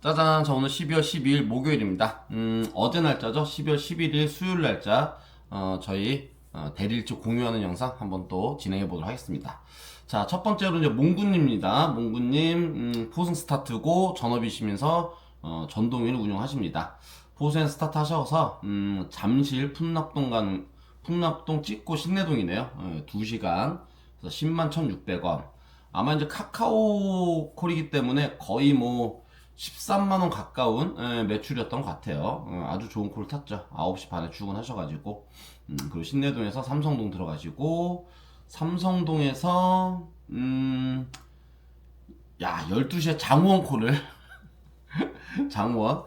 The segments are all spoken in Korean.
짜잔, 자 오늘 12월 12일 목요일입니다. 어제 날짜죠. 12월 11일 수요일 날짜 저희 대리일치 공유하는 영상 한번 또 진행해 보도록 하겠습니다. 자, 첫 번째로 이제 몽구님입니다. 몽구님 포승 스타트고 전업이시면서 전동일 운영하십니다. 포승 스타트 하셔서 잠실 풍납동 찍고 신내동이네요. 2시간 10만 1,600원. 아마 이제 카카오 콜이기 때문에 거의 뭐 13만원 가까운 매출이었던 것 같아요. 아주 좋은 콜을 탔죠. 9시 반에 출근하셔가지고. 그리고 신내동에서 삼성동 들어가시고, 삼성동에서, 12시에 장우원 콜을, 장우원,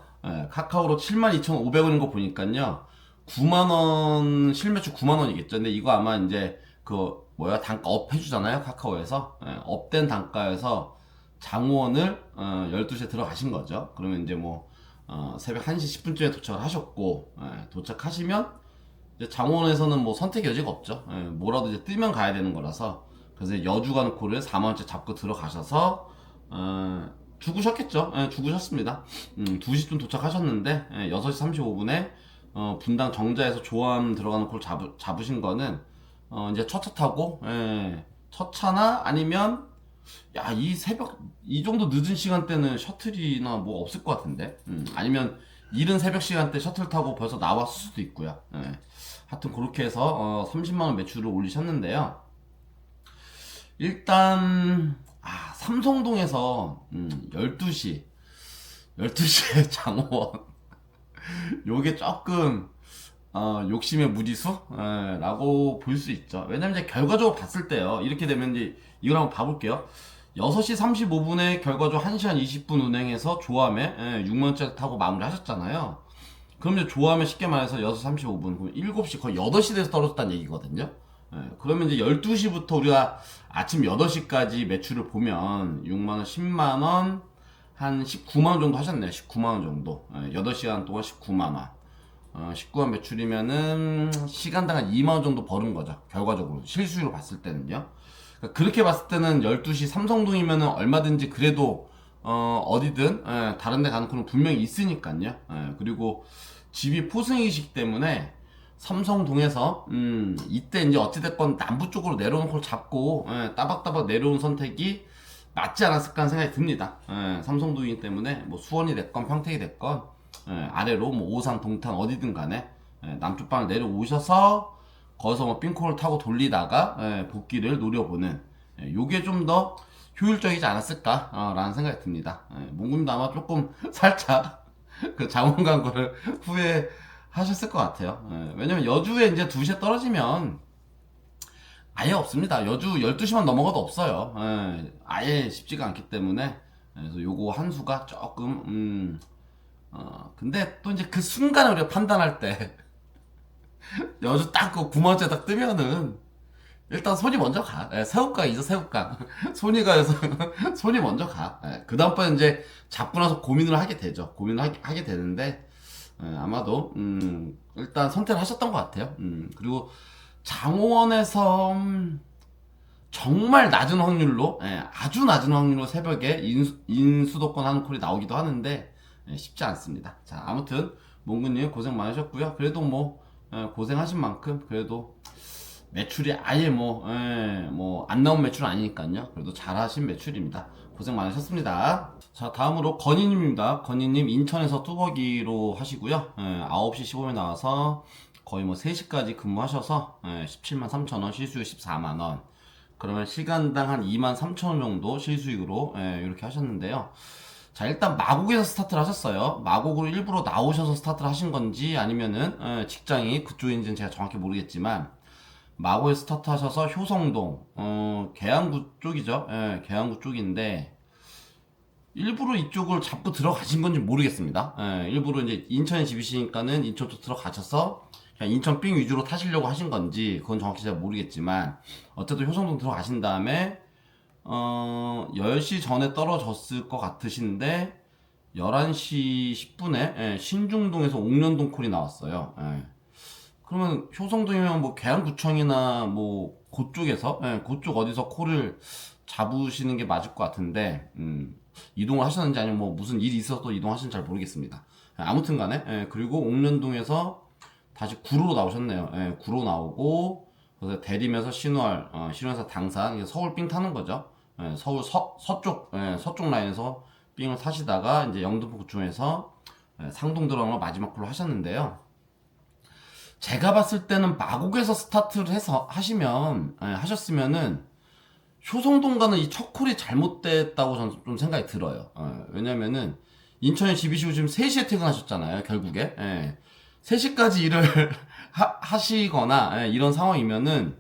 카카오로 72,500원인 거 보니까요. 9만원, 실매출 9만원이겠죠. 근데 이거 아마 이제, 단가 업 해주잖아요. 카카오에서. 업된 단가에서 장원을 12시에 들어가신 거죠. 그러면 이제 새벽 1시 10분쯤에 도착을 하셨고, 도착하시면 이제 장원에서는 뭐 선택 여지가 없죠. 뭐라도 이제 뜨면 가야 되는 거라서. 그래서 여주 가는 콜을 4만원째 잡고 들어가셔서 죽으셨겠죠. 죽으셨습니다. 2시쯤 도착하셨는데 6시 35분에 분당 정자에서 조암 들어가는 콜 잡으신 거는 이제 첫 차 타고 첫 차나 아니면 이 새벽 이 정도 늦은 시간대는 셔틀이나 뭐 없을 것 같은데 아니면 이른 새벽 시간대 셔틀 타고 벌써 나왔을 수도 있고요. 하여튼 그렇게 해서 30만원 매출을 올리셨는데요. 일단 삼성동에서 12시에 장호원 요게 조금 욕심의 무리수? 라고 볼 수 있죠. 왜냐면 이제 결과적으로 봤을 때요. 이렇게 되면 이제 이걸 한번 봐볼게요. 6시 35분에 결과적으로 1시간 20분 운행해서 조함에 6만원짜리 타고 마무리 하셨잖아요. 그럼 이제 조함에 쉽게 말해서 6시 35분, 그럼 7시, 거의 8시 돼서 떨어졌다는 얘기거든요. 그러면 이제 12시부터 우리가 아침 8시까지 매출을 보면 6만원, 10만원, 한 19만원 정도 하셨네요. 19만원 정도. 8시간 동안 19만원. 19만 매출이면은 시간당 한 2만원 정도 버는 거죠. 결과적으로. 실수로 봤을 때는요. 그러니까 그렇게 봤을 때는 12시 삼성동이면은 얼마든지 그래도, 어디든, 다른 데 가는 콜은 분명히 있으니까요. 그리고 집이 포승이시기 때문에 삼성동에서, 이때 이제 어찌됐건 남부 쪽으로 내려오는 콜 잡고, 따박따박 내려온 선택이 맞지 않았을까 하는 생각이 듭니다. 삼성동이기 때문에 뭐 수원이 됐건 평택이 됐건, 아래로 뭐 오산, 동탄 어디든 간에 남쪽 방을 내려오셔서 거기서 뭐 삥콜을 타고 돌리다가 복귀를 노려보는 요게 좀 더 효율적이지 않았을까라는 생각이 듭니다. 몽군도 아마 조금 살짝 그 장원 간 거를 후회하셨을 것 같아요. 왜냐면 여주에 이제 2시에 떨어지면 아예 없습니다. 여주 12시만 넘어가도 없어요. 아예 쉽지가 않기 때문에 그래서 요거 한 수가 조금 근데 또 이제 그 순간에 우리가 판단할 때 여주 딱 그 9만원짜리 딱 뜨면은 일단 손이 먼저 가. 새우깡이죠, 새우깡. 손이 가서 손이 먼저 가. 그 다음번에 이제 잡고 나서 고민을 하게 되죠. 고민을 하게 되는데 아마도 일단 선택을 하셨던 것 같아요. 그리고 장호원에서 정말 낮은 확률로 아주 낮은 확률로 새벽에 인수도권 하는 콜이 나오기도 하는데 쉽지 않습니다. 자, 아무튼 몽구님 고생 많으셨고요. 그래도 고생하신 만큼 그래도 매출이 아예 안 나온 매출은 아니니까요. 그래도 잘하신 매출입니다. 고생 많으셨습니다. 자, 다음으로 건희님입니다. 건희님 인천에서 뚜벅이로 하시고요. 9시 15분에 나와서 거의 3시까지 근무하셔서 17만 3천원, 실수익 14만원. 그러면 시간당 한 2만 3천원 정도 실수익으로 이렇게 하셨는데요. 자, 일단 마곡에서 스타트를 하셨어요. 마곡으로 일부러 나오셔서 스타트를 하신 건지 아니면은 직장이 그쪽인지는 제가 정확히 모르겠지만 마곡에서 스타트 하셔서 효성동 계양구 쪽이죠. 계양구 쪽인데 일부러 이쪽을 잡고 들어가신 건지 모르겠습니다. 일부러 이제 인천에 집이시니까는 인천 쪽 들어가셔서 그냥 인천 삥 위주로 타시려고 하신 건지 그건 정확히 잘 모르겠지만 어쨌든 효성동 들어가신 다음에 10시 전에 떨어졌을 것 같으신데 11시 10분에 신중동에서 옥련동 콜이 나왔어요. 그러면 효성동이면 계양구청이나 그쪽에서 그쪽 어디서 콜을 잡으시는 게 맞을 것 같은데 이동을 하셨는지 아니면 뭐 무슨 일이 있어서 또 이동하시는지 잘 모르겠습니다. 아무튼 간에, 그리고 옥련동에서 다시 구로로 나오셨네요. 구로 나오고, 그래서 대림에서 신월, 신월에서 당산, 서울 삥 타는 거죠. 서울 서쪽, 서쪽 라인에서 삥을 타시다가, 이제 영등포 구청에서 상동 들어가는 걸 마지막 콜로 하셨는데요. 제가 봤을 때는 마곡에서 스타트를 해서 하셨으면은, 효성동과는 이 첫 콜이 잘못됐다고 저는 좀 생각이 들어요. 왜냐면은, 인천에 집이시고 지금 3시에 퇴근하셨잖아요, 결국에. 3시까지 일을 하시거나, 이런 상황이면은,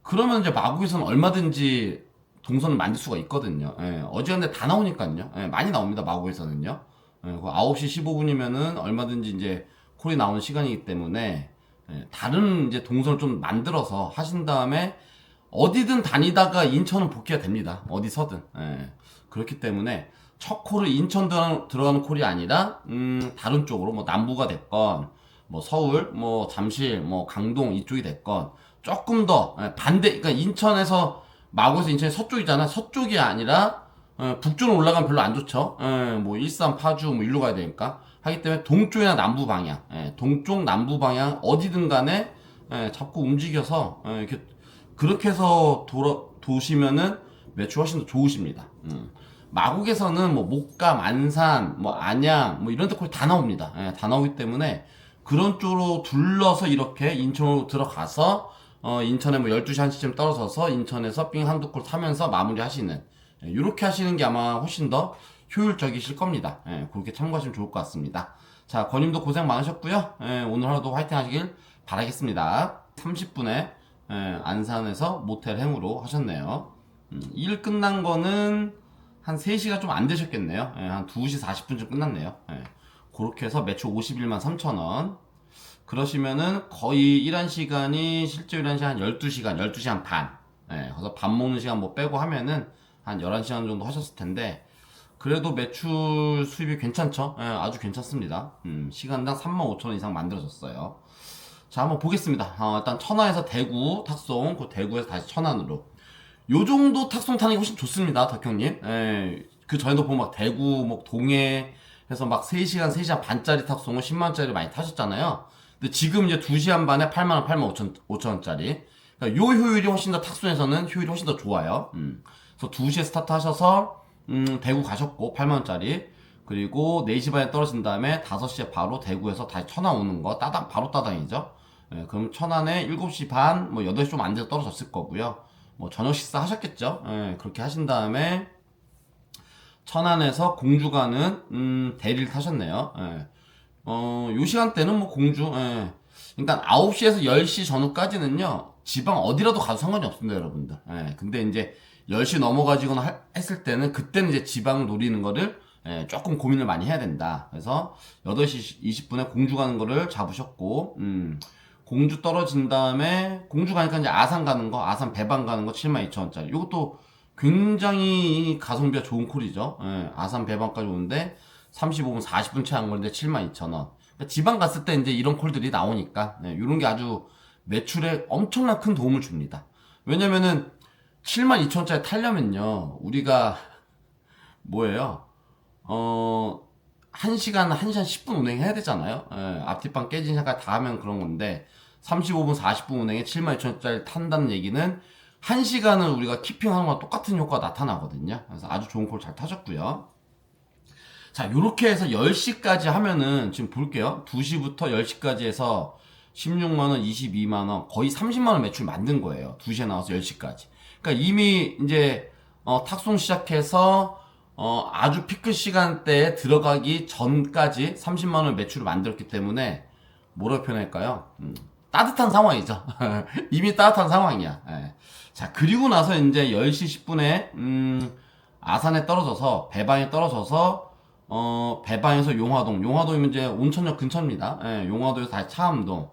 그러면 이제 마곡에서는 얼마든지 동선을 만들 수가 있거든요. 어지간데 다 나오니까요. 많이 나옵니다, 마곡에서는요. 9시 15분이면은 얼마든지 이제 콜이 나오는 시간이기 때문에, 다른 이제 동선을 좀 만들어서 하신 다음에, 어디든 다니다가 인천은 복귀가 됩니다. 어디서든. 그렇기 때문에 첫 콜을 인천 들어가는 콜이 아니라 다른 쪽으로 뭐 남부가 됐건 뭐 서울, 뭐 잠실, 뭐 강동 이쪽이 됐건 조금 더 반대. 그러니까 인천에서 마구에서 인천이 서쪽이잖아. 서쪽이 아니라 북쪽으로 올라가면 별로 안 좋죠. 뭐 일산, 파주 뭐 일로 가야 되니까 하기 때문에 동쪽이나 남부 방향, 동쪽 남부 방향 어디든 간에 잡고 움직여서 이렇게 그렇게 해서 도시면은 매출 훨씬 더 좋으십니다. 마곡에서는 뭐 목감, 안산, 뭐 안양, 뭐 이런 데 거의 다 나옵니다. 다 나오기 때문에 그런 쪽으로 둘러서 이렇게 인천으로 들어가서 인천에 뭐 12시 1시쯤 떨어져서 인천에서 삥 한두 골 타면서 마무리 하시는 이렇게 하시는 게 아마 훨씬 더 효율적이실 겁니다. 그렇게 참고하시면 좋을 것 같습니다. 자, 권님도 고생 많으셨고요. 오늘 하루도 화이팅 하시길 바라겠습니다. 30분에 안산에서 모텔 행으로 하셨네요. 일 끝난 거는 한 3시가 좀 안 되셨겠네요. 한 2시 40분쯤 끝났네요. 그렇게 해서 매출 51만 3천원. 그러시면은 거의 일한 시간이 실제 일한 시간 12시간, 12시간 반. 그래서 밥 먹는 시간 뭐 빼고 하면은 한 11시간 정도 하셨을 텐데, 그래도 매출 수입이 괜찮죠? 아주 괜찮습니다. 시간당 35,000원 이상 만들어졌어요. 자, 한번 보겠습니다. 일단 천안에서 대구 탁송, 그 대구에서 다시 천안으로. 요 정도 탁송 타는 게 훨씬 좋습니다, 덕형님. 그 전에도 보면 막 대구, 뭐 동해 해서 막 3시간, 3시간 반짜리 탁송을 10만원짜리 많이 타셨잖아요. 근데 지금 이제 2시간 반에 8만원, 8만 5천원짜리. 그러니까 요 효율이 훨씬 더 탁송에서는 효율이 훨씬 더 좋아요. 그래서 2시에 스타트 하셔서, 대구 가셨고, 8만원짜리. 그리고 4시 반에 떨어진 다음에 5시에 바로 대구에서 다시 천안 오는 거, 바로 따당이죠. 그럼 천안에 7시 반, 뭐 8시 좀 안 돼서 떨어졌을 거고요. 뭐 저녁 식사 하셨겠죠. 그렇게 하신 다음에 천안에서 공주 가는 대리를 타셨네요. 요 시간대는 뭐 공주, 그러니까 9시에서 10시 전후까지는요 지방 어디라도 가도 상관이 없습니다, 여러분들. 근데 이제 10시 넘어가지거나 했을 때는 그때는 이제 지방을 노리는 거를 조금 고민을 많이 해야 된다. 그래서 8시 20분에 공주 가는 거를 잡으셨고, 공주 떨어진 다음에 공주 가니까 이제 아산 가는 거, 아산 배방 가는 거 72,000원짜리. 이것도 굉장히 가성비가 좋은 콜이죠. 아산 배방까지 오는데 35분 40분 채 안 걸리는데 72,000원. 그러니까 지방 갔을 때 이제 이런 콜들이 나오니까 이런 게 아주 매출에 엄청난 큰 도움을 줍니다. 왜냐면은 72,000원짜리 타려면요 우리가 뭐예요? 1시간 10분 운행해야 되잖아요. 앞뒷방 깨진 시간까지 다 하면 그런 건데 35분 40분 운행에 72,000원짜리 탄다는 얘기는 1시간을 우리가 키핑하는 거랑 똑같은 효과가 나타나거든요. 그래서 아주 좋은 콜 잘 타셨고요. 자, 요렇게 해서 10시까지 하면은 지금 볼게요. 2시부터 10시까지 해서 16만원, 22만원, 거의 30만원 매출 만든 거예요. 2시에 나와서 10시까지. 그러니까 이미 이제 탁송 시작해서 아주 피크 시간대에 들어가기 전까지 30만원 매출을 만들었기 때문에 뭐라고 표현할까요? 따뜻한 상황이죠. 이미 따뜻한 상황이야. 자, 그리고 나서 이제 10시 10분에 아산에 떨어져서 배방에 떨어져서 배방에서 용화동이면 이제 온천역 근처입니다. 용화도에서 다시 차암동,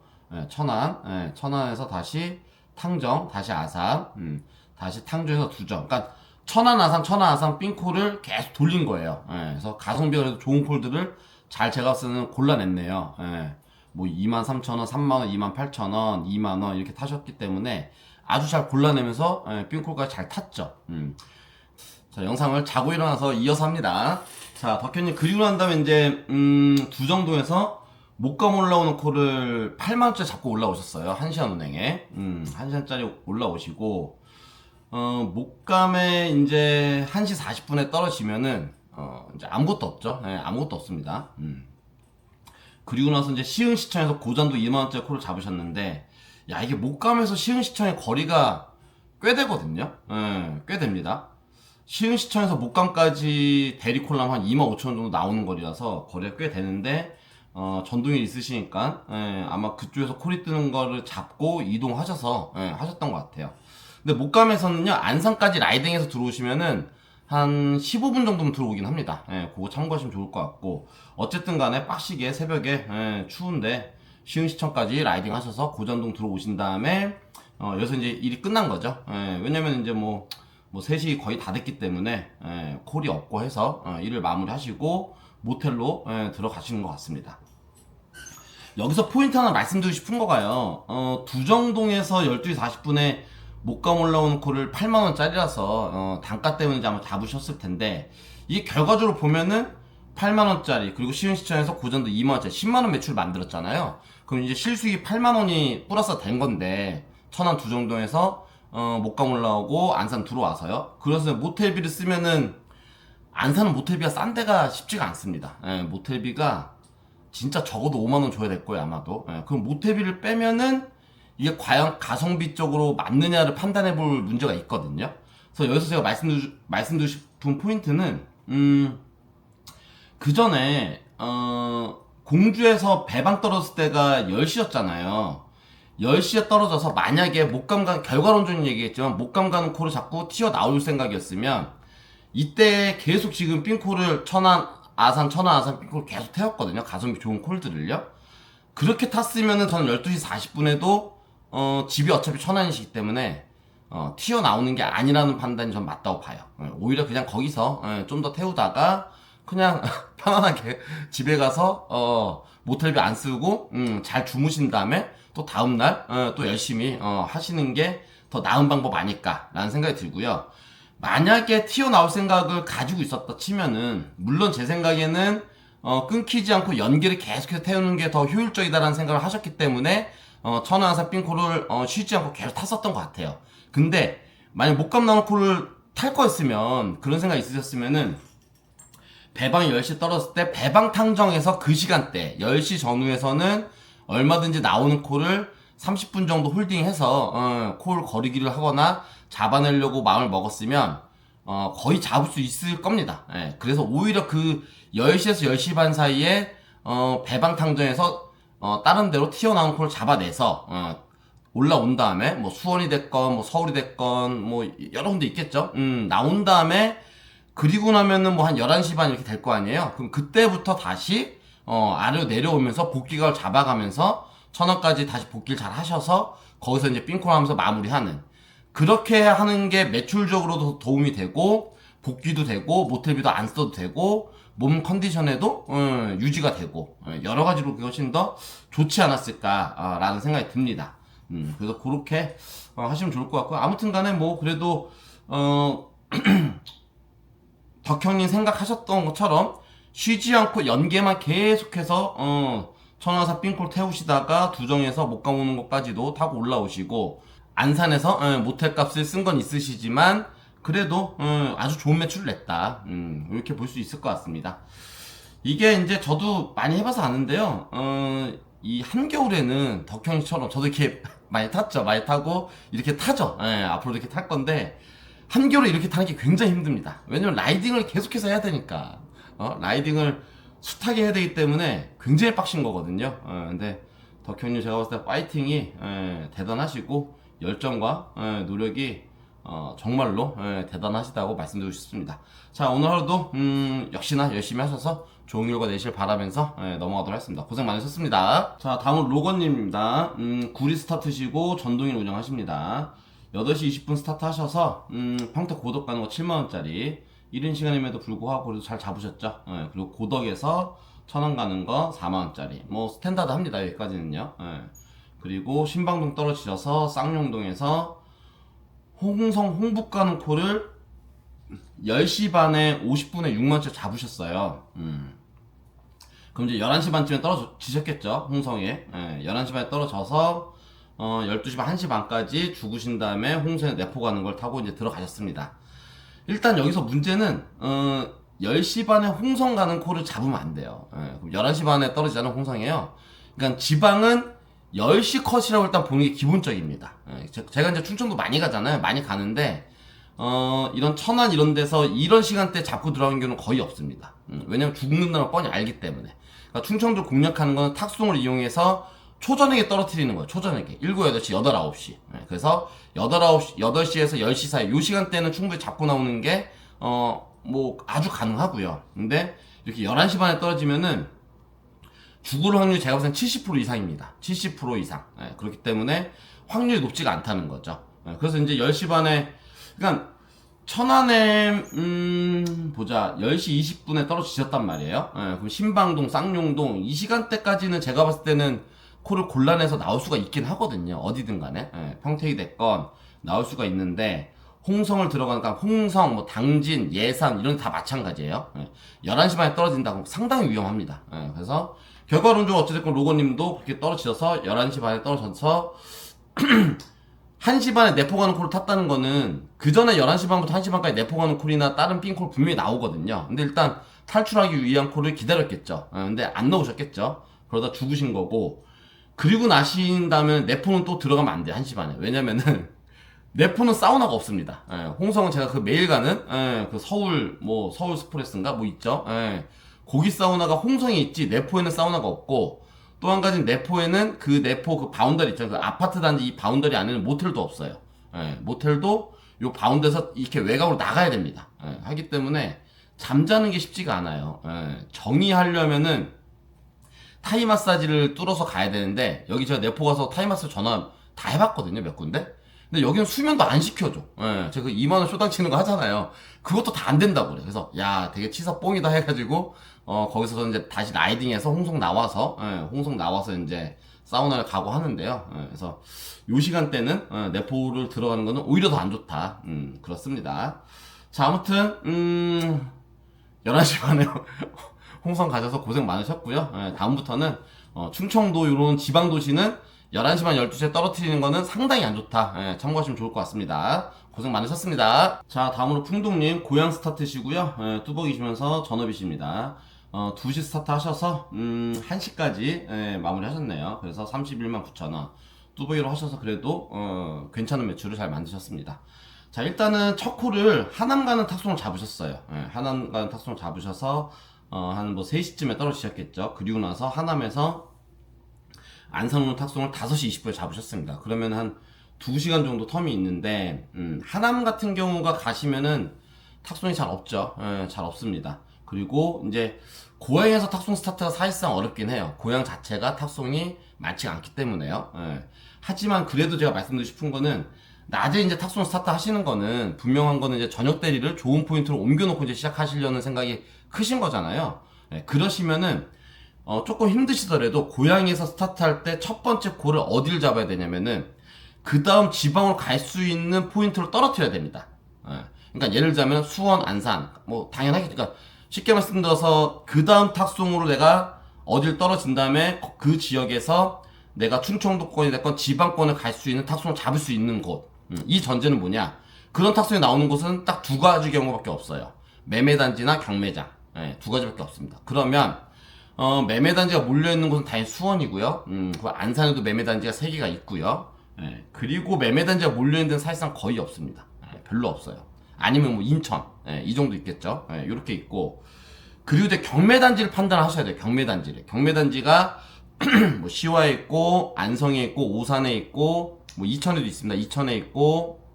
천안, 천안에서 다시 탕정, 다시 아산, 다시 탕정에서 두정. 그러니까 천안 아산 삥콜을 계속 돌린 거예요. 그래서 가성비가 그래도 좋은 콜들을 잘 제가 쓰는 골라냈네요. 뭐 23,000원, 3만원, 28,000원, 2만원 이렇게 타셨기 때문에 아주 잘 골라내면서 삥콜까지 잘 탔죠. 자, 자, 영상을 자고 일어나서 이어서 합니다. 자, 덕현님 그리고 난 다음에 이제 두정동에서 목감 올라오는 콜을 8만원짜리 잡고 올라오셨어요. 한시안은행에 1시간짜리 올라오시고 목감에 이제 1시 40분에 떨어지면은 이제 아무것도 없죠. 네, 아무것도 없습니다. 그리고 나서 이제 시흥시청에서 고전도 2만원짜리 콜을 잡으셨는데, 야, 이게 목감에서 시흥시청의 거리가 꽤 되거든요. 네, 꽤 됩니다. 시흥시청에서 목감까지 대리콜람 한 25,000원 정도 나오는 거리라서 거리가 꽤 되는데, 전동일 있으시니까, 아마 그쪽에서 콜이 뜨는 거를 잡고 이동하셔서, 하셨던 것 같아요. 근데 목감에서는요, 안산까지 라이딩해서 들어오시면은, 한 15분 정도면 들어오긴 합니다. 그거 참고하시면 좋을 것 같고, 어쨌든 간에 빡시게 새벽에, 추운데, 시흥시청까지 라이딩 하셔서 고전동 들어오신 다음에, 여기서 이제 일이 끝난 거죠. 왜냐면 이제 뭐 3시 거의 다 됐기 때문에, 콜이 없고 해서, 일을 마무리 하시고, 모텔로, 들어가시는 것 같습니다. 여기서 포인트 하나 말씀드리고 싶은 거가요. 두정동에서 12시 40분에 목감 올라오는 콜을 8만원짜리라서 단가 때문에 이제 아마 잡으셨을 텐데, 이게 결과적으로 보면은 8만원짜리 그리고 시흥시청에서 고전도 2만원짜리 10만원 매출 만들었잖아요. 그럼 이제 실수익이 8만원이 플러스 된 건데, 천안 두정동에서 목감 올라오고 안산 들어와서요. 그래서 모텔비를 쓰면은 안산은 모텔비가 싼 데가 쉽지가 않습니다. 모텔비가 진짜 적어도 5만원 줘야 될 거예요, 아마도. 그럼 모텔비를 빼면은 이게 과연 가성비 쪽으로 맞느냐를 판단해 볼 문제가 있거든요. 그래서 여기서 제가 말씀드리고 싶은 포인트는, 그 전에, 공주에서 배방 떨어졌을 때가 10시였잖아요. 10시에 떨어져서 만약에 목감 가는, 결과론적인 얘기겠지만, 목감 가는 콜을 자꾸 튀어나올 생각이었으면, 이때 계속 지금 삥콜을 천안, 아산 삥콜 계속 태웠거든요. 가성비 좋은 콜들을요. 그렇게 탔으면은 저는 12시 40분에도 집이 어차피 천안이시기 때문에 튀어나오는 게 아니라는 판단이 전 맞다고 봐요. 오히려 그냥 거기서 좀 더 태우다가 그냥 편안하게 집에 가서 모텔비 안 쓰고 잘 주무신 다음에 또 다음날 또 열심히 하시는 게 더 나은 방법 아닐까 라는 생각이 들고요. 만약에 튀어나올 생각을 가지고 있었다 치면은, 물론 제 생각에는 끊기지 않고 연기를 계속해서 태우는 게 더 효율적이다라는 생각을 하셨기 때문에 천안산 삥콜을 쉬지 않고 계속 탔었던 것 같아요. 근데 만약 목감 나오는 콜을 탈 거였으면, 그런 생각이 있으셨으면은, 배방이 10시 떨어졌을 때 배방 탕정에서 그 시간대 10시 전후에서는 얼마든지 나오는 콜을 30분 정도 홀딩해서 콜 거리기를 하거나 잡아내려고 마음을 먹었으면 거의 잡을 수 있을 겁니다. 그래서 오히려 그 10시에서 10시 반 사이에 배방 탕정에서 다른 데로 튀어나온 콜을 잡아내서 올라온 다음에 뭐 수원이 됐건 뭐 서울이 됐건 뭐 여러 군데 있겠죠. 나온 다음에 그리고 나면은 뭐 한 11시 반 이렇게 될 거 아니에요. 그럼 그때부터 다시 아래로 내려오면서 복귀각을 잡아가면서 천안까지 다시 복귀를 잘 하셔서 거기서 이제 삥콜 하면서 마무리하는, 그렇게 하는 게 매출적으로도 도움이 되고 복귀도 되고 모텔비도 안 써도 되고 몸 컨디션에도 유지가 되고 여러 가지로 훨씬 더 좋지 않았을까라는 생각이 듭니다. 그래서 그렇게 하시면 좋을 것 같고, 아무튼 간에 뭐 그래도 덕형님 생각하셨던 것처럼 쉬지 않고 연계만 계속해서 천안산 삥콜 태우시다가 두정에서 목감 오는 것까지도 타고 올라오시고, 안산에서 모텔 값을 쓴 건 있으시지만 그래도 아주 좋은 매출을 냈다, 이렇게 볼 수 있을 것 같습니다. 이게 이제 저도 많이 해봐서 아는데요. 이 한겨울에는 덕형이처럼 저도 이렇게 많이 탔죠. 많이 타고 이렇게 타죠. 앞으로 이렇게 탈 건데, 한겨울에 이렇게 타는 게 굉장히 힘듭니다. 왜냐면 라이딩을 계속해서 해야 되니까. 라이딩을 숱하게 해야 되기 때문에 굉장히 빡신 거거든요. 근데 덕형님 제가 봤을 때 파이팅이 대단하시고 열정과 노력이 정말로 대단하시다고 말씀드리고 싶습니다. 자, 오늘 하루도 역시나 열심히 하셔서 좋은 결과 내실 바라면서 넘어가도록 하겠습니다. 고생 많으셨습니다. 자, 다음은 로건님입니다. 구리 스타트시고 전동일 운영하십니다. 8시 20분 스타트 하셔서 평택 고덕 가는 거 7만원짜리 이른 시간임에도 불구하고 그래도 잘 잡으셨죠. 그리고 고덕에서 천안 가는 거 4만원짜리 뭐 스탠다드 합니다. 여기까지는요. 그리고 신방동 떨어지셔서 쌍용동에서 홍성 홍북 가는 코를 10시 반에 50분에 6만원째 잡으셨어요. 그럼 이제 11시 반쯤에 떨어지셨겠죠, 홍성에. 11시 반에 떨어져서 12시 반, 1시 반까지 죽으신 다음에 홍성에 내포 가는 걸 타고 이제 들어가셨습니다. 일단 여기서 문제는 10시 반에 홍성 가는 콜을 잡으면 안 돼요. 그럼 11시 반에 떨어지자는 홍성이에요. 그러니까 지방은 10시 컷이라고 일단 보는 게 기본적입니다. 제가 이제 충청도 많이 가잖아요. 많이 가는데 이런 천안 이런 데서 이런 시간대 잡고 들어가는 경우는 거의 없습니다. 왜냐면 죽는다는 걸 뻔히 알기 때문에. 그러니까 충청도 공략하는 건 탁송을 이용해서 초저녁에 떨어뜨리는 거예요. 초저녁에. 7, 8시, 8, 9시. 그래서 8, 9시, 8시에서 10시 사이 요 시간대는 충분히 잡고 나오는 게 뭐 아주 가능하고요. 근데 이렇게 11시 반에 떨어지면은 죽을 확률이 제가 봤을 땐 70% 이상입니다. 70% 이상. 그렇기 때문에 확률이 높지가 않다는 거죠. 그래서 이제 10시 반에 그러니까 천안에 보자 10시 20분에 떨어지셨단 말이에요. 그럼 신방동, 쌍용동 이 시간대까지는 제가 봤을 때는 콜을 골라내서 나올 수가 있긴 하거든요. 어디든 간에 평택이 됐건 나올 수가 있는데 홍성을 들어가니까 홍성, 뭐 당진, 예산 이런 데 다 마찬가지예요. 11시 반에 떨어진다고 상당히 위험합니다. 그래서 결과론적으로 어찌됐건 로고님도 그렇게 떨어지셔서 11시 반에 떨어져서 1시 반에 내포 가는 콜을 탔다는 거는 그 전에 11시 반부터 1시 반까지 내포 가는 콜이나 다른 삥콜 분명히 나오거든요. 근데 일단 탈출하기 위한 콜을 기다렸겠죠. 근데 안 넣으셨겠죠. 그러다 죽으신 거고 그리고 나신 다음에 내포는 또 들어가면 안 돼. 1시 반에. 왜냐면은 내포는 사우나가 없습니다. 홍성은 제가 그 매일 가는 그 서울 뭐 서울 스프레스인가 뭐 있죠. 고기 사우나가 홍성에 있지 내포에는 사우나가 없고 또 한 가지는 내포에는 그 내포 그 바운더리 있잖아요. 그 아파트 단지 이 바운더리 안에는 모텔도 없어요. 모텔도 요 바운더에서 이렇게 외곽으로 나가야 됩니다. 하기 때문에 잠자는 게 쉽지가 않아요. 정의하려면은 타이 마사지를 뚫어서 가야 되는데 여기 제가 내포 가서 타이 마사지 전화 다 해봤거든요. 몇 군데. 근데 여기는 수면도 안 시켜줘. 제가 그 2만원 쇼당 치는 거 하잖아요. 그것도 다 안 된다고 그래. 그래서, 야, 되게 치사 뽕이다 해가지고, 거기서 이제 다시 라이딩해서 홍성 나와서, 홍성 나와서 이제 사우나를 가고 하는데요. 그래서, 요 시간대는, 내포를 들어가는 거는 오히려 더 안 좋다. 그렇습니다. 자, 아무튼, 11시 반에 홍성 가셔서 고생 많으셨고요. 다음부터는, 충청도 요런 지방도시는 11시 반 12시에 떨어뜨리는 거는 상당히 안 좋다. 참고하시면 좋을 것 같습니다. 고생 많으셨습니다. 자, 다음으로 풍동님 고향 스타트시고요. 뚜벅이시면서 전업이십니다. 2시 스타트 하셔서 1시까지 마무리 하셨네요. 그래서 31만 9천원 뚜벅이로 하셔서 그래도 괜찮은 매출을 잘 만드셨습니다. 자, 일단은 첫 콜을 하남 가는 탁송을 잡으셨어요. 하남 가는 탁송을 잡으셔서 한 뭐 3시쯤에 떨어지셨겠죠. 그리고 나서 하남에서 안산으로 탁송을 5시 20분에 잡으셨습니다. 그러면 한 2시간 정도 텀이 있는데 하남 같은 경우가 가시면은 탁송이 잘 없죠. 잘 없습니다. 그리고 이제 고향에서 탁송 스타트가 사실상 어렵긴 해요. 고향 자체가 탁송이 많지가 않기 때문에요. 하지만 그래도 제가 말씀드리고 싶은 거는 낮에 이제 탁송 스타트 하시는 거는 분명한 거는 이제 저녁 대리를 좋은 포인트로 옮겨놓고 이제 시작하시려는 생각이 크신 거잖아요. 그러시면은 조금 힘드시더라도 고향에서 스타트할 때 첫 번째 골을 어디를 잡아야 되냐면은 그 다음 지방으로 갈 수 있는 포인트를 떨어뜨려야 됩니다. 그러니까 예를 들자면 수원, 안산 뭐 당연하겠죠. 그러니까 쉽게 말씀드려서 그 다음 탁송으로 내가 어딜 떨어진 다음에 그 지역에서 내가 충청도권이 됐건 지방권을 갈 수 있는 탁송을 잡을 수 있는 곳. 이 전제는 뭐냐? 그런 탁송이 나오는 곳은 딱 두 가지 경우밖에 없어요. 매매단지나 경매장. 두 가지밖에 없습니다. 그러면 매매단지가 몰려있는 곳은 당연히 수원이고요. 그 안산에도 매매단지가 3개가 있고요. 그리고 매매단지가 몰려있는 데는 사실상 거의 없습니다. 별로 없어요. 아니면 뭐 인천, 이 정도 있겠죠. 이렇게 있고. 그리고 이제 경매단지를 판단하셔야 돼요. 경매단지를. 경매단지가 뭐 시화에 있고, 안성에 있고, 오산에 있고, 뭐 이천에도 있습니다. 이천에 있고,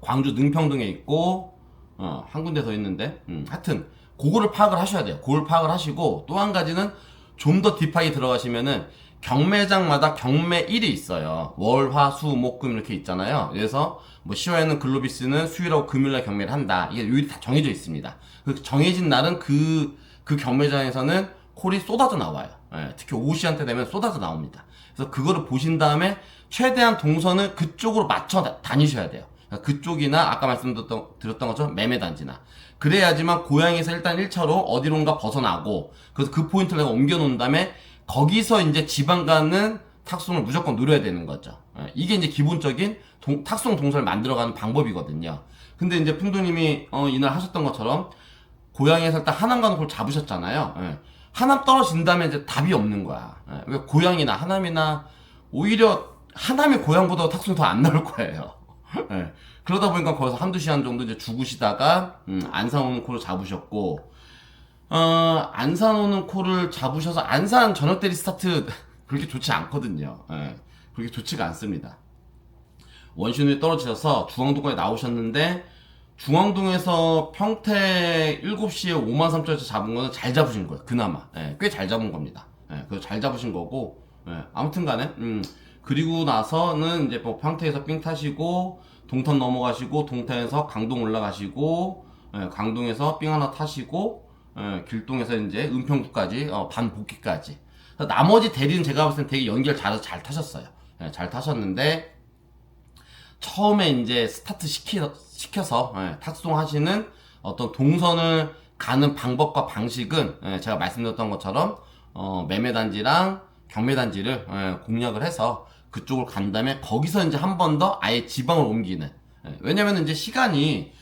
광주 능평동에 있고, 한 군데 더 있는데, 하여튼, 그거를 파악을 하셔야 돼요. 그걸 파악을 하시고 또 한 가지는 좀 더 딥하게 들어가시면은 경매장마다 경매일이 있어요. 월, 화, 수, 목, 금 이렇게 있잖아요. 그래서 뭐 시화에는 글로비스는 수요일하고 금요일날 경매를 한다. 이게 요일이 다 정해져 있습니다. 그 정해진 날은 그 경매장에서는 콜이 쏟아져 나와요. 특히 오후 시간대 되면 쏟아져 나옵니다. 그래서 그거를 보신 다음에 최대한 동선을 그쪽으로 맞춰 다니셔야 돼요. 그러니까 그쪽이나 아까 말씀드렸던 것처럼 매매단지나 그래야지만 고향에서 일단 1차로 어디론가 벗어나고 그래서 그 포인트를 내가 옮겨 놓은 다음에 거기서 이제 지방 가는 탁송을 무조건 노려야 되는 거죠. 이게 이제 기본적인 탁송 동선을 만들어가는 방법이거든요. 근데 이제 풍도님이 이날 하셨던 것처럼 고향에서 일단 하남 가는 걸 잡으셨잖아요. 하남 떨어진 다음에 이제 답이 없는 거야. 왜 고향이나 하남이나 오히려 하남이 고향보다 탁송이 더 안 나올 거예요. 그러다 보니까 거기서 한두 시간 정도 이제 죽으시다가 안산 오는 코를 잡으셨고 안산 오는 코를 잡으셔서 안산 저녁 대리 스타트 그렇게 좋지 않거든요. 그렇게 좋지가 않습니다. 원신이 떨어지셔서 중앙동까지 나오셨는데 중앙동에서 평택 7시에 53,000원에서 잡은 거는 잘 잡으신 거예요. 그나마 꽤 잘 잡은 겁니다. 그래서 잘 잡으신 거고 아무튼 간에 그리고 나서는 이제 뭐 평택에서 삥 타시고 동탄 넘어가시고 동탄에서 강동 올라가시고 강동에서 삥 하나 타시고 길동에서 이제 은평구까지 반복기까지 나머지 대리는 제가 봤을 땐 되게 연결 잘 타셨어요. 잘 타셨는데 처음에 이제 스타트 시켜서 탁송하시는 어떤 동선을 가는 방법과 방식은 제가 말씀드렸던 것처럼 매매단지랑 경매단지를 공략을 해서 그쪽을 간 다음에 거기서 이제 한 번 더 아예 지방을 옮기는 왜냐면 이제 시간이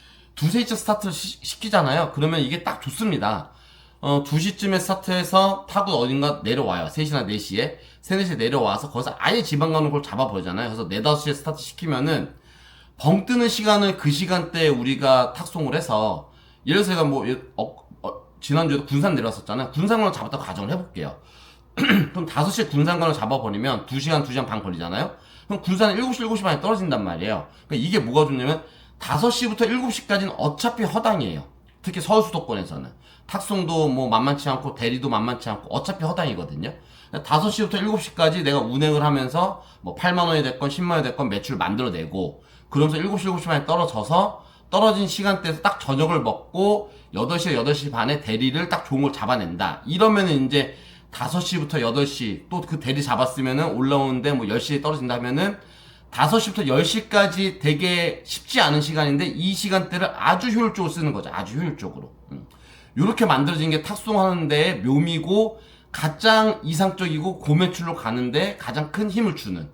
2, 3시쯤 스타트를 시키잖아요. 그러면 이게 딱 좋습니다. 2시쯤에 스타트해서 타고 어딘가 내려와요. 3시나 4시에 3, 4시에 내려와서 거기서 아예 지방 가는 걸 잡아버리잖아요. 그래서 4, 5시에 스타트 시키면은 벙 뜨는 시간을 그 시간대에 우리가 탁송을 해서 예를 들어서 제가 뭐 지난주에도 군산 내려왔었잖아요. 군산간을 잡았다고 가정을 해볼게요. 그럼 5시에 군산간을 잡아버리면 2시간, 2시간 반 걸리잖아요. 그럼 군산은 7시, 7시 반에 떨어진단 말이에요. 그러니까 이게 뭐가 좋냐면 5시부터 7시까지는 어차피 허당이에요. 특히 서울 수도권에서는 탁송도 뭐 만만치 않고 대리도 만만치 않고 어차피 허당이거든요. 5시부터 7시까지 내가 운행을 하면서 뭐 8만원이 됐건 10만원이 됐건 매출 만들어내고 그러면서 7시, 7시 반에 떨어져서 떨어진 시간대에서 딱 저녁을 먹고 8시에 8시 반에 대리를 딱 좋은 걸 잡아낸다. 이러면은 이제 5시부터 8시 또 그 대리 잡았으면은 올라오는데 뭐 10시에 떨어진다면은 5시부터 10시까지 되게 쉽지 않은 시간인데 이 시간대를 아주 효율적으로 쓰는 거죠. 아주 효율적으로. 요렇게 만들어진 게 탁송하는 데의 묘미고 가장 이상적이고 고매출로 가는데 가장 큰 힘을 주는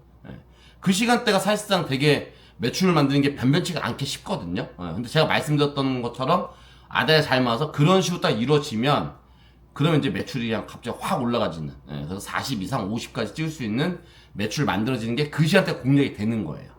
그 시간대가 사실상 되게 매출을 만드는 게 변변치가 않게 쉽거든요. 근데 제가 말씀드렸던 것처럼 아다에 잘 맞아서 그런 식으로 딱 이루어지면 그러면 이제 매출이 그냥 갑자기 확 올라가지는 그래서 40 이상 50까지 찍을 수 있는 매출 만들어지는 게 그 시간대 공략이 되는 거예요.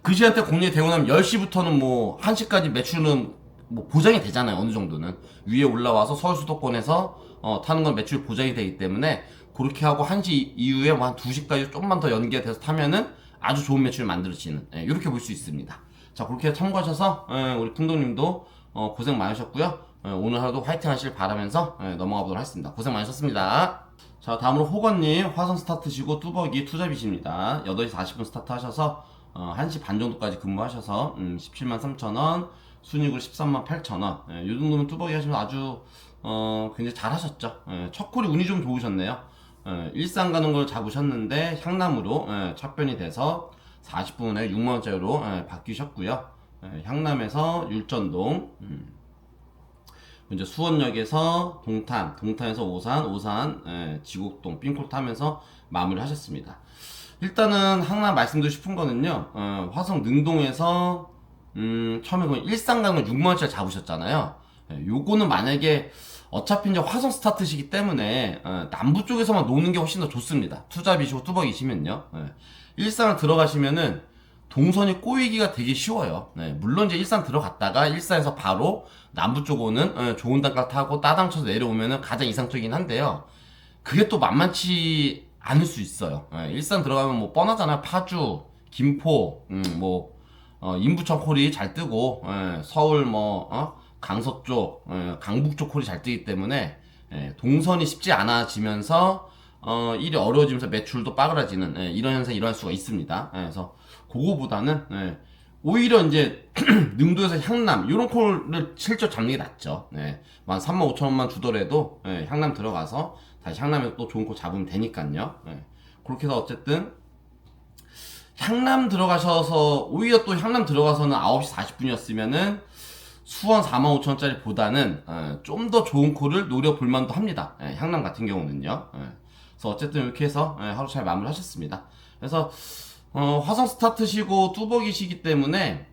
그 시간대 공략이 되고 나면 10시부터는 뭐 1시까지 매출은 뭐 보장이 되잖아요. 어느 정도는 위에 올라와서 서울 수도권에서 타는 건 매출 보장이 되기 때문에 그렇게 하고 1시 이후에 뭐 한 2시까지 좀만 더 연계가 돼서 타면은 아주 좋은 매출을 만들어지는 이렇게 볼 수 있습니다. 자 그렇게 참고하셔서 우리 풍동님도 고생 많으셨고요. 오늘 하루도 화이팅 하실 바라면서 넘어가 보도록 하겠습니다. 고생 많으셨습니다. 자 다음으로 호건님 화성 스타트시고 뚜벅이 투잡이십니다. 8시 40분 스타트 하셔서 1시 반 정도까지 근무하셔서 173,000원 순익으로 138,000원 이 정도면 뚜벅이 하시면 아주 굉장히 잘 하셨죠. 첫 콜이 운이 좀 좋으셨네요. 일산 가는 걸 잡으셨는데 향남으로 착변이 돼서 40분에 6만원짜리로 바뀌셨고요. 향남에서 율전동 이제 수원역에서 동탄에서 오산 지곡동 삥콜 타면서 마무리 하셨습니다. 일단은 항상 말씀드리고 싶은 거는요. 화성 능동에서 처음에 그 일산 가는 걸 6만원짜리 잡으셨잖아요. 요거는 만약에 어차피 이제 화성 스타트시기 때문에 남부 쪽에서만 노는 게 훨씬 더 좋습니다. 투잡이시고 뚜벅이시면요. 일산을 들어가시면은 동선이 꼬이기가 되게 쉬워요. 물론 이제 일산 들어갔다가 일산에서 바로 남부 쪽 오는 좋은 단가 타고 따당 쳐서 내려오면은 가장 이상적이긴 한데요. 그게 또 만만치 않을 수 있어요. 일산 들어가면 뭐 뻔하잖아요. 파주, 김포, 인부천 콜이 잘 뜨고 서울 강서 쪽, 강북 쪽 콜이 잘 뜨기 때문에 동선이 쉽지 않아지면서 일이 어려워지면서 매출도 빠그라지는 이런 현상이 일어날 수가 있습니다. 그래서 그거보다는 오히려 이제 능도에서 향남 이런 콜을 실적 잡는 게 낫죠. 한 35,000원만 주더라도 향남 들어가서 다시 향남에서 또 좋은 콜 잡으면 되니까요. 그렇게 해서 어쨌든 향남 들어가셔서 오히려 또 향남 들어가서는 9시 40분이었으면은 수원 45,000원짜리 보다는 좀 더 좋은 콜을 노려볼 만도 합니다. 향남 같은 경우는요. 그래서 어쨌든 이렇게 해서 하루 잘 마무리하셨습니다. 그래서 화성 스타트시고 뚜벅이시기 때문에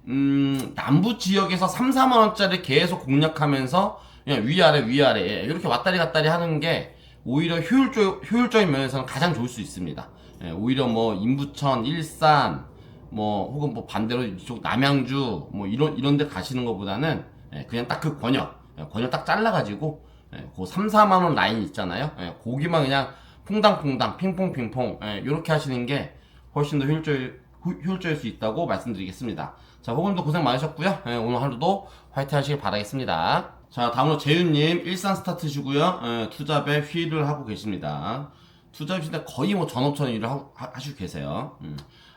남부 지역에서 3, 4만원짜리 계속 공략하면서 그냥 위아래 이렇게 왔다리 갔다리 하는 게 오히려 효율적인 면에서는 가장 좋을 수 있습니다. 오히려 뭐 인부천, 일산 뭐 혹은 뭐 반대로 이쪽 남양주 뭐 이런 데 가시는 것보다는 그냥 딱 그 권역 딱 잘라가지고 그 3, 4만원 라인 있잖아요. 거기만 그냥 퐁당퐁당 핑퐁핑퐁 이렇게 하시는 게 훨씬 더 효율적일 수 있다고 말씀드리겠습니다. 자, 호금도 고생 많으셨고요. 오늘 하루도 화이팅 하시길 바라겠습니다. 자, 다음으로 재윤님 일산 스타트시고요. 투잡에 휘를 하고 계십니다. 투잡이신데 거의 뭐 전업처럼 일을 하시고 계세요.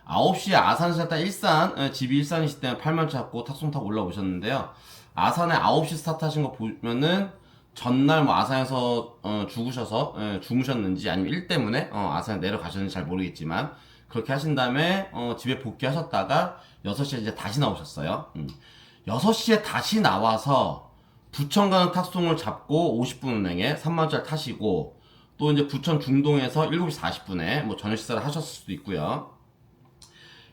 9시에 아산에서 일단 일산, 집이 일산이실 때는 8만 잡고 탁송 타고 올라오셨는데요. 아산에 9시 스타트 하신 거 보면은 전날 뭐 아산에서 죽으셔서 주무셨는지 아니면 일 때문에 아산에 내려가셨는지 잘 모르겠지만 그렇게 하신 다음에 집에 복귀하셨다가 6시에 이제 다시 나오셨어요. 6시에 다시 나와서 부천 가는 탁송을 잡고 50분 운행에 3만원짜리 타시고 또 이제 부천 중동에서 7시 40분에 뭐 저녁 식사를 하셨을 수도 있고요.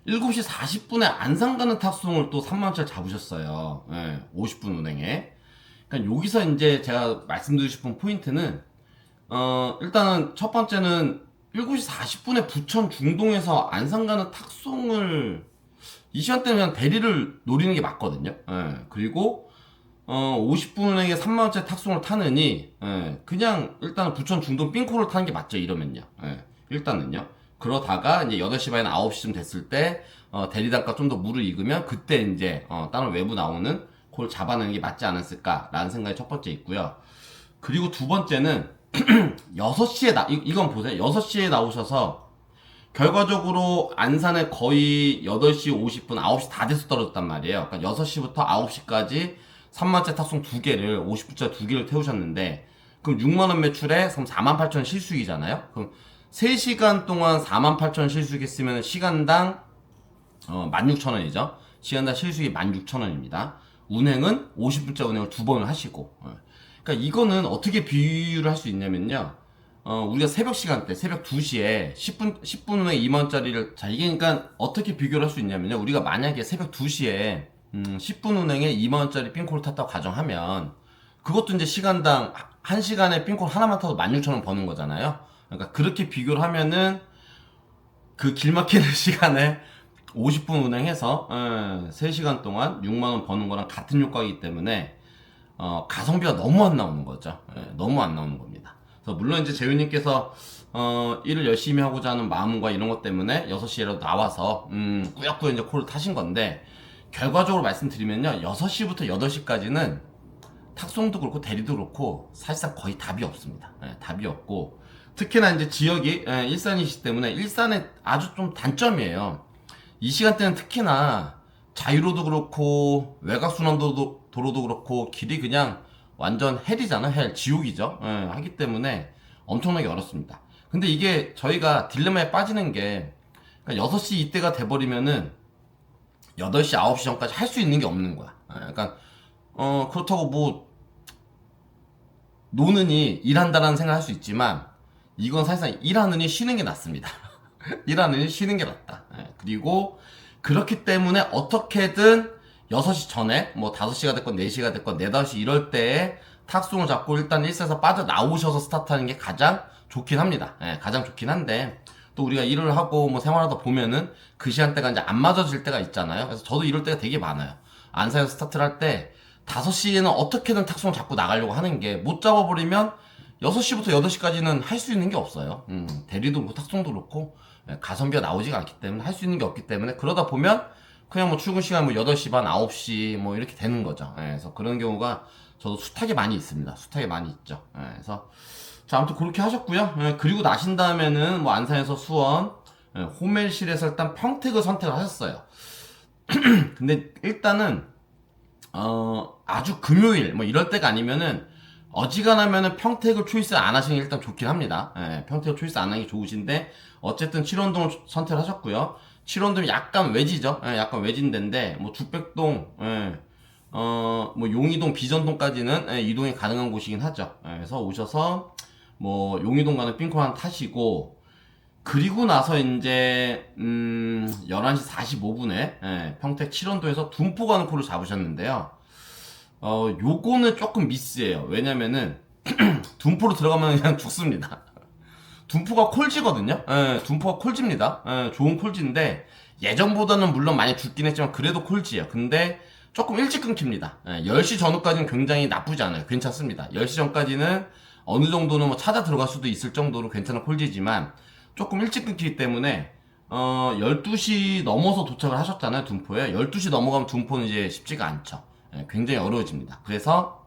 7시 40분에 안산 가는 탁송을 또 3만원짜리 잡으셨어요. 50분 운행에. 그러니까 여기서 이제 제가 말씀드리고 싶은 포인트는 일단은 첫 번째는 7시 40분에 부천 중동에서 안산 가는 탁송을 이 시간대는 그냥 대리를 노리는 게 맞거든요. 그리고 50분 운행에 3만원짜리 탁송을 타느니 그냥 일단은 부천 중동 삥코를 타는 게 맞죠. 이러면요. 일단은요. 그러다가 이제 8시 반 9시쯤 됐을 때 대리단가 좀 더 무르익으면 그때 이제 다른 외부 나오는 콜 잡아내는 게 맞지 않았을까라는 생각이 첫 번째 있고요. 그리고 두 번째는 6시에 이건 보세요. 6시에 나오셔서 결과적으로 안산에 거의 8시 50분, 9시 다 돼서 떨어졌단 말이에요. 그러니까 6시부터 9시까지 3만원짜리 탁송 2개를 50분짜리 2개를 태우셨는데 그럼 6만원 매출에 48,000원 실수익이잖아요. 그럼 3시간 동안 48,000원 실수익했으면 시간당 16,000원이죠. 시간당 실수익이 16,000원입니다. 운행은 50분짜리 운행을 2번을 하시고 그러니까 이거는 어떻게 비유를 할 수 있냐면요. 우리가 새벽 시간대, 새벽 2시에 10분 운행 2만원짜리를, 자, 이게 그러니까 어떻게 비교를 할 수 있냐면요. 우리가 만약에 새벽 2시에 10분 운행에 2만원짜리 삥콜을 탔다고 가정하면, 그것도 이제 시간당 1시간에 삥콜 하나만 타도 16,000원 버는 거잖아요. 그러니까 그렇게 비교를 하면은, 그 길 막히는 시간에 50분 운행해서, 3시간 동안 6만원 버는 거랑 같은 효과이기 때문에, 가성비가 너무 안 나오는 거죠. 너무 안 나오는 겁니다. 그래서 물론 이제 재윤님께서 일을 열심히 하고자 하는 마음과 이런 것 때문에 6시에라도 나와서 꾸역꾸역 이제 콜을 타신 건데 결과적으로 말씀드리면요. 6시부터 8시까지는 탁송도 그렇고 대리도 그렇고 사실상 거의 답이 없습니다. 답이 없고 특히나 이제 지역이 일산이시기 때문에 일산의 아주 좀 단점이에요. 이 시간대는 특히나 자유로도 그렇고 외곽순환도로도 그렇고 길이 그냥 완전 헬이잖아. 헬 지옥이죠. 하기 때문에 엄청나게 어렵습니다. 근데 이게 저희가 딜레마에 빠지는 게 그러니까 6시 이때가 돼버리면은 8시 9시 전까지 할 수 있는 게 없는 거야. 그러니까 그렇다고 뭐 노느니 일한다라는 생각을 할 수 있지만 이건 사실상 일하느니 쉬는 게 낫습니다. 일하느니 쉬는 게 낫다. 그리고 그렇기 때문에 어떻게든 6시 전에 뭐 5시가 됐건 4시가 됐건 4, 5시 이럴 때에 탁송을 잡고 일단 일사에서 빠져나오셔서 스타트하는 게 가장 좋긴 합니다. 가장 좋긴 한데 또 우리가 일을 하고 뭐 생활하다 보면은 그 시간대가 이제 안 맞아질 때가 있잖아요. 그래서 저도 이럴 때가 되게 많아요. 안산에서 스타트를 할 때 5시에는 어떻게든 탁송을 잡고 나가려고 하는 게 못 잡아버리면 6시부터 8시까지는 할 수 있는 게 없어요. 대리도 그렇고 탁송도 그렇고 가성비가 나오지가 않기 때문에 할 수 있는 게 없기 때문에 그러다 보면 그냥 뭐 출근 시간 뭐 8시 반, 9시 뭐 이렇게 되는 거죠. 그래서 그런 경우가 저도 숱하게 많이 있습니다. 숱하게 많이 있죠. 그래서 자, 아무튼 그렇게 하셨고요. 그리고 나신 다음에는 뭐 안산에서 수원, 호멜실에서 일단 평택을 선택을 하셨어요. 근데 일단은 아주 금요일 뭐 이럴 때가 아니면은 어지간하면은 평택을 초이스 안 하시는 게 일단 좋긴 합니다. 평택을 초이스 안 하는 게 좋으신데 어쨌든 칠원동을 선택을 하셨고요. 7원도면 약간 외지죠. 예, 약간 외진 데인데 뭐 죽백동, 예, 뭐 용이동, 비전동까지는 예, 이동이 가능한 곳이긴 하죠. 예, 그래서 오셔서 뭐 용이동 가는 삥콜 하나 타시고, 그리고 나서 이제 11시 45분에 예, 평택 7원도에서 둔포 가는 콜을 잡으셨는데요. 요거는 조금 미스예요. 왜냐면은 둔포로 들어가면 그냥 죽습니다. 둔포가 콜지거든요. 예, 둔포가 콜지입니다. 예, 좋은 콜지인데 예전보다는 물론 많이 죽긴 했지만 그래도 콜지예요. 근데 조금 일찍 끊깁니다. 예, 10시 전후까지는 굉장히 나쁘지 않아요. 괜찮습니다. 10시 전까지는 어느 정도는 뭐 찾아 들어갈 수도 있을 정도로 괜찮은 콜지지만 조금 일찍 끊기기 때문에 12시 넘어서 도착을 하셨잖아요. 둔포에. 12시 넘어가면 둔포는 이제 쉽지가 않죠. 예, 굉장히 어려워집니다. 그래서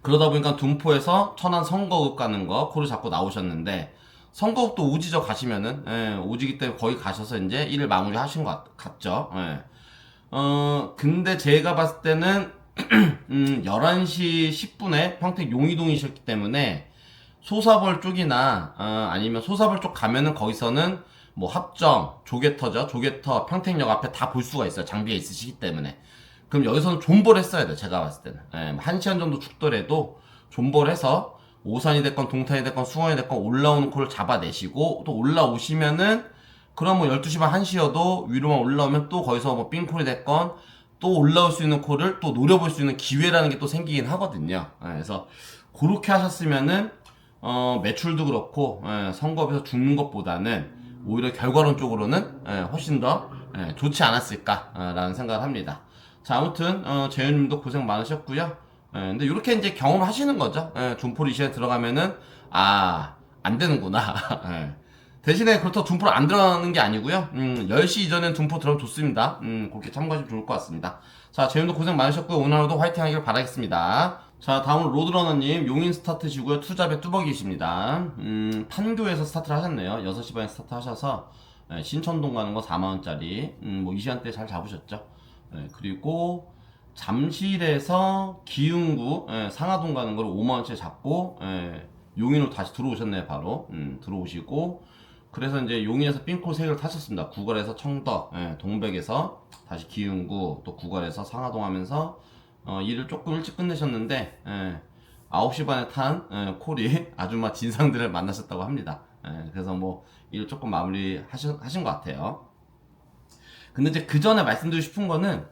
그러다 보니까 둔포에서 천안 선거읍 가는 거 코를 잡고 나오셨는데, 선거읍도 오지죠. 가시면은 예, 오지기 때문에 거기 가셔서 이제 일을 마무리 하신 것 같죠. 예. 근데 제가 봤을 때는 11시 10분에 평택 용이동이셨기 때문에 소사벌 쪽이나 아니면 소사벌 쪽 가면은 거기서는 뭐 합정, 조개터죠. 조개터, 평택역 앞에 다 볼 수가 있어요. 장비가 있으시기 때문에. 그럼 여기서는 존버를 했어야 돼요. 제가 봤을 때는. 예, 1시간 정도 죽더라도 존버를 해서 오산이 됐건 동탄이 됐건 수원이 됐건 올라오는 콜을 잡아내시고, 또 올라오시면은 그럼 뭐 12시 반 1시여도 위로만 올라오면 또 거기서 뭐 삥콜이 됐건 또 올라올 수 있는 콜을 또 노려볼 수 있는 기회라는 게 또 생기긴 하거든요. 예, 그래서 그렇게 하셨으면은 매출도 그렇고 선거업에서 죽는 것보다는 오히려 결과론적으로는 훨씬 더 좋지 않았을까라는 생각을 합니다. 자, 아무튼 재현님도 고생 많으셨고요. 근데 이렇게 이제 경험을 하시는 거죠. 존포를 이 시간에 들어가면은 안 되는구나. 대신에 그렇다고 둔포를 안 들어가는 게 아니고요. 10시 이전엔 둔포 들어가면 좋습니다. 그렇게 참고하시면 좋을 것 같습니다. 자, 재현도 고생 많으셨고요. 오늘 하루도 화이팅 하길 바라겠습니다. 자, 다음으로 로드러너님, 용인 스타트시고요. 투잡의 뚜벅이십니다. 판교에서 스타트를 하셨네요. 6시 반에 스타트 하셔서 신천동 가는 거 4만원짜리 뭐 이 시간대에 잘 잡으셨죠. 그리고 잠실에서 기흥구 상하동 가는 거를 5만원짜리 잡고 용인으로 다시 들어오셨네요. 바로 들어오시고, 그래서 이제 용인에서 삥콜 3개를 타셨습니다. 구갈에서 청덕, 동백에서 다시 기흥구, 또 구갈에서 상하동 하면서 일을 조금 일찍 끝내셨는데 9시 반에 탄 콜이 아주마 진상들을 만나셨다고 합니다. 그래서 뭐 일을 조금 마무리 하신 것 같아요. 근데 이제 그 전에 말씀드리고 싶은 거는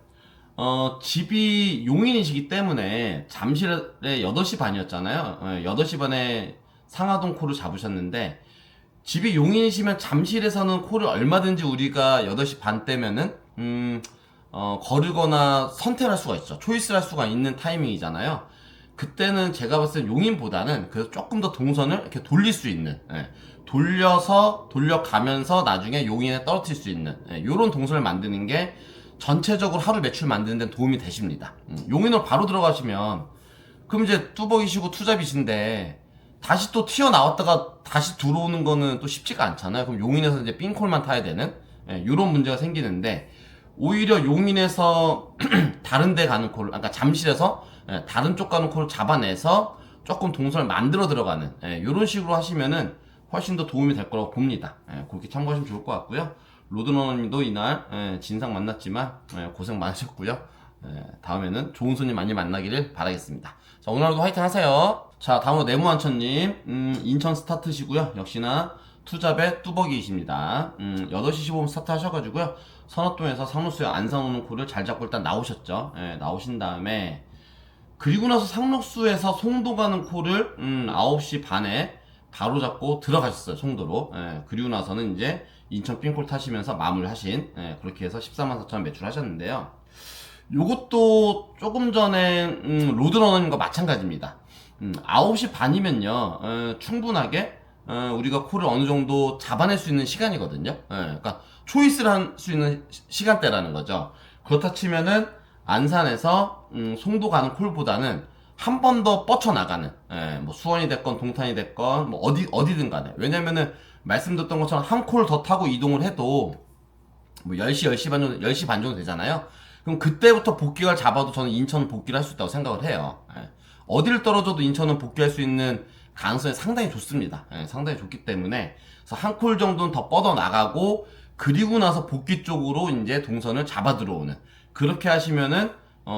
집이 용인이시기 때문에 잠실에 8시 반이었잖아요. 8시 반에 상하동 콜을 잡으셨는데, 집이 용인이시면 잠실에서는 콜을 얼마든지 우리가 8시 반 때면은 거르거나 선택할 수가 있죠. 초이스를 할 수가 있는 타이밍이잖아요. 그때는 제가 봤을 때 용인보다는 그래서 조금 더 동선을 이렇게 돌릴 수 있는, 돌려가면서 나중에 용인에 떨어뜨릴 수 있는 요런 동선을 만드는 게 전체적으로 하루 매출 만드는 데 도움이 되십니다. 용인으로 바로 들어가시면 그럼 이제 뚜벅이시고 투잡이신데 다시 또 튀어나왔다가 다시 들어오는 거는 또 쉽지가 않잖아요. 그럼 용인에서 이제 삥콜만 타야 되는 요런 문제가 생기는데, 오히려 용인에서 다른 데 가는 콜을, 그러니까 잠실에서 다른 쪽 가는 콜을 잡아내서 조금 동선을 만들어 들어가는 요런 식으로 하시면은 훨씬 더 도움이 될 거라고 봅니다. 그렇게 참고하시면 좋을 것 같고요. 로드러너님도 이날 진상 만났지만 고생 많으셨고요. 다음에는 좋은 손님 많이 만나기를 바라겠습니다. 자, 오늘 하루도 화이팅 하세요. 자, 다음으로 네모한천님, 인천 스타트시고요. 역시나 투잡의 뚜벅이이십니다. 8시 15분 스타트 하셔가지고요. 선화동에서 상록수에 안산 오는 코를 잘 잡고 일단 나오셨죠. 나오신 다음에 그리고 나서 상록수에서 송도 가는 코를 9시 반에 바로 잡고 들어가셨어요. 송도로. 그리고 나서는 이제 인천 삥콜 타시면서 마무리 하신, 그렇게 해서 14만 4천 원 매출하셨는데요. 요것도 조금 전에 로드러너님과 마찬가지입니다. 9시 반이면요 충분하게 우리가 콜을 어느 정도 잡아낼 수 있는 시간이거든요. 그러니까 초이스를 할 수 있는 시간대라는 거죠. 그렇다 치면은 안산에서 송도 가는 콜보다는 한 번 더 뻗쳐나가는, 뭐 수원이 됐건 동탄이 됐건 뭐 어디든 간에, 왜냐면은 말씀드렸던 것처럼 한 콜 더 타고 이동을 해도 뭐 10시 반 정도 되잖아요. 그럼 그때부터 복귀를 잡아도 저는 인천 복귀를 할 수 있다고 생각을 해요. 어디를 떨어져도 인천은 복귀할 수 있는 가능성이 상당히 좋습니다. 상당히 좋기 때문에 그래서 한 콜 정도는 더 뻗어 나가고, 그리고 나서 복귀 쪽으로 이제 동선을 잡아 들어오는, 그렇게 하시면은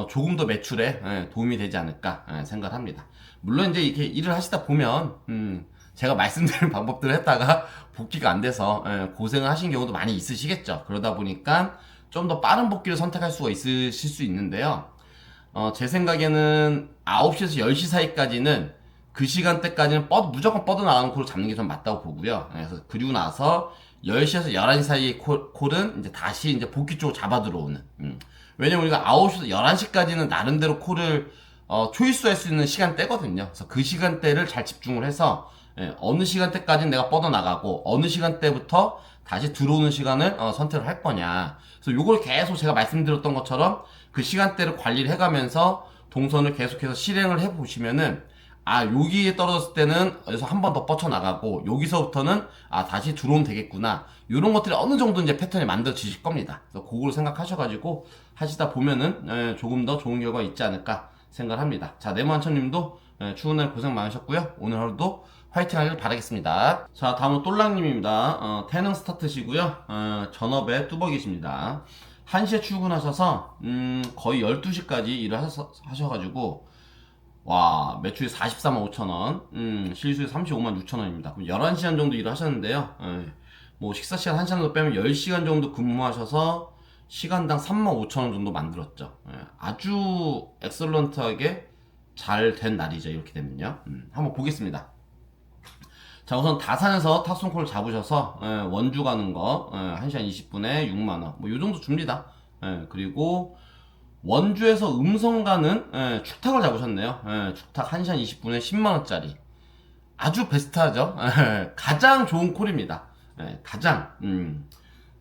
조금 더 매출에 도움이 되지 않을까 생각합니다. 물론 이제 이렇게 일을 하시다 보면 제가 말씀드린 방법들을 했다가 복귀가 안 돼서 고생을 하신 경우도 많이 있으시겠죠. 그러다 보니까 좀 더 빠른 복귀를 선택할 수가 있으실 수 있는데요. 제 생각에는 9시에서 10시 사이까지는, 그 시간대까지는 무조건 뻗어나가는 콜을 잡는 게 좀 맞다고 보고요. 그래서 그리고 나서 10시에서 11시 사이의 콜은 이제 다시 이제 복귀 쪽으로 잡아 들어오는. 왜냐면 우리가 9시에서 11시까지는 나름대로 콜을 초이스할 수 있는 시간대거든요. 그래서 그 시간대를 잘 집중을 해서 어느 시간대까지는 내가 뻗어나가고 어느 시간대부터 다시 들어오는 시간을 선택을 할 거냐. 그래서 요걸 계속 제가 말씀드렸던 것처럼 그 시간대를 관리를 해가면서 동선을 계속해서 실행을 해보시면은, 여기에 떨어졌을 때는 여기서 한 번 더 뻗쳐나가고 여기서부터는 다시 들어오면 되겠구나, 이런 것들이 어느 정도 이제 패턴이 만들어지실 겁니다. 그래서 그걸 생각하셔가지고 하시다 보면은 조금 더 좋은 결과가 있지 않을까 생각합니다. 자, 네모한천님도 추운 날 고생 많으셨고요. 오늘 하루도 화이팅 하길 바라겠습니다. 자, 다음은 똘랑님입니다. 태능 스타트시고요. 전업에 뚜벅이십니다. 1시에 출근하셔서 거의 12시까지 일을 하셔가지고 와, 매출이 44만 5천원, 실수에 35만 6천원입니다. 그럼 11시간 정도 일을 하셨는데요. 뭐 식사시간 1시간 정도 빼면 10시간 정도 근무하셔서 시간당 3만 5천원 정도 만들었죠. 아주 엑설런트하게 잘 된 날이죠, 이렇게 되면요. 한번 보겠습니다. 자, 우선 다산에서 탁송콜을 잡으셔서 원주 가는 거 1시간 20분에 6만원 뭐 요정도 줍니다. 그리고 원주에서 음성 가는 축탁을 잡으셨네요. 축탁 1시간 20분에 10만원짜리 아주 베스트하죠. 가장 좋은 콜입니다. 가장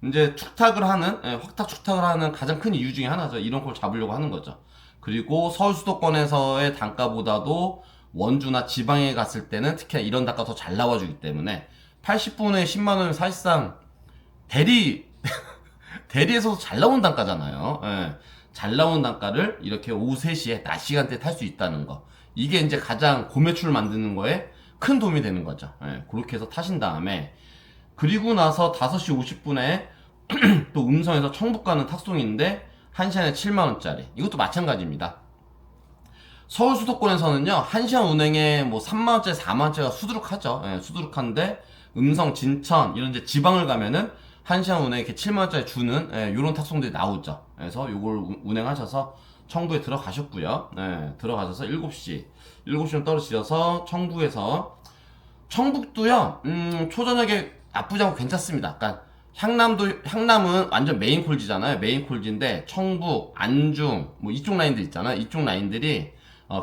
이제 축탁을 하는, 확탁 축탁을 하는 가장 큰 이유 중에 하나죠. 이런 콜 잡으려고 하는 거죠. 그리고 서울 수도권에서의 단가보다도 원주나 지방에 갔을 때는 특히나 이런 단가가 더 잘 나와주기 때문에 80분에 10만원은 사실상 대리에서도 잘 나온 단가잖아요. 잘 나온 단가를 이렇게 오후 3시에 낮 시간대에 탈 수 있다는 거, 이게 이제 가장 고매출을 만드는 거에 큰 도움이 되는 거죠. 그렇게 해서 타신 다음에, 그리고 나서 5시 50분에 또 음성에서 청북 가는 탁송인데 1시간에 7만원짜리, 이것도 마찬가지입니다. 서울 수도권에서는요 1시간 운행에 뭐 3만원짜리 4만원짜리가 수두룩하죠. 수두룩한데 음성, 진천 이런 이제 지방을 가면은 1시간 운행에 이렇게 7만원짜리 주는 요런 탁송들이 나오죠. 그래서 요걸 운행하셔서 청부에 들어가셨고요. 들어가셔서 7시쯤 떨어지셔서 청북도요 초저녁에 나쁘지 않고 괜찮습니다. 그러니까 향남은 완전 메인 콜지잖아요. 메인 콜지인데 청북, 안중 뭐 이쪽 라인들 있잖아요. 이쪽 라인들이